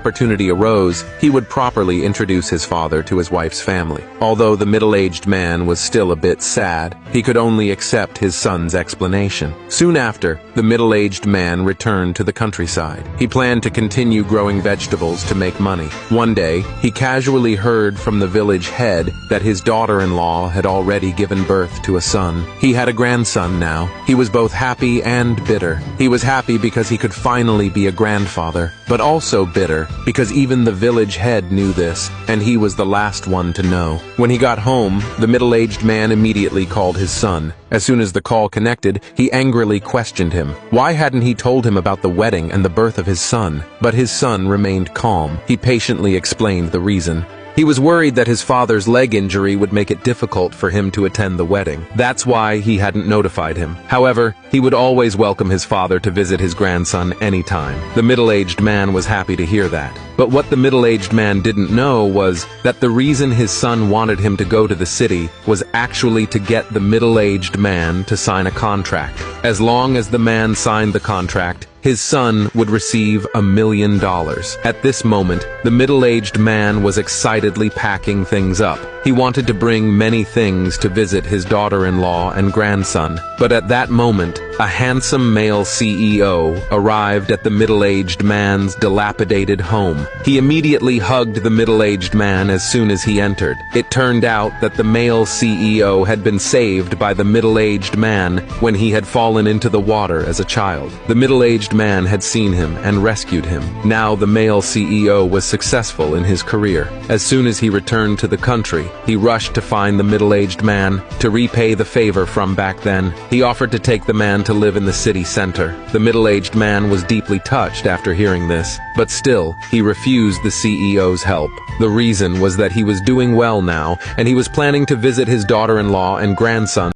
opportunity arose, he would properly introduce his father to his wife's family. Although the middle-aged man was still a bit sad, he could only accept his son's explanation. Soon after, the middle-aged man returned to the countryside. He planned to continue growing vegetables to make money. One day, he casually heard from the village head that his daughter-in-law had already given birth to a son. He had a grandson now. He was both happy and bitter. He was happy because he could finally be a grandfather, but also bitter because even the village head knew this, and he was the last one to know. When he got home, the middle-aged man immediately called his son. As soon as the call connected, he angrily questioned him. Why hadn't he told him about the wedding and the birth of his son? But his son remained calm. He patiently explained the reason. He was worried that his father's leg injury would make it difficult for him to attend the wedding. That's why he hadn't notified him. However, he would always welcome his father to visit his grandson anytime. The middle-aged man was happy to hear that. But what the middle-aged man didn't know was that the reason his son wanted him to go to the city was actually to get the middle-aged man to sign a contract. As long as the man signed the contract, his son would receive $1 million. At this moment, the middle-aged man was excitedly packing things up. He wanted to bring many things to visit his daughter-in-law and grandson. But at that moment, a handsome male CEO arrived at the middle-aged man's dilapidated home. He immediately hugged the middle-aged man as soon as he entered. It turned out that the male CEO had been saved by the middle-aged man when he had fallen into the water as a child. The middle-aged man had seen him and rescued him. Now the male CEO was successful in his career. As soon as he returned to the country, he rushed to find the middle-aged man to repay the favor from back then. He offered to take the man to live in the city center. The middle-aged man was deeply touched after hearing this, but still, he refused the CEO's help. The reason was that he was doing well now, and he was planning to visit his daughter-in-law and grandson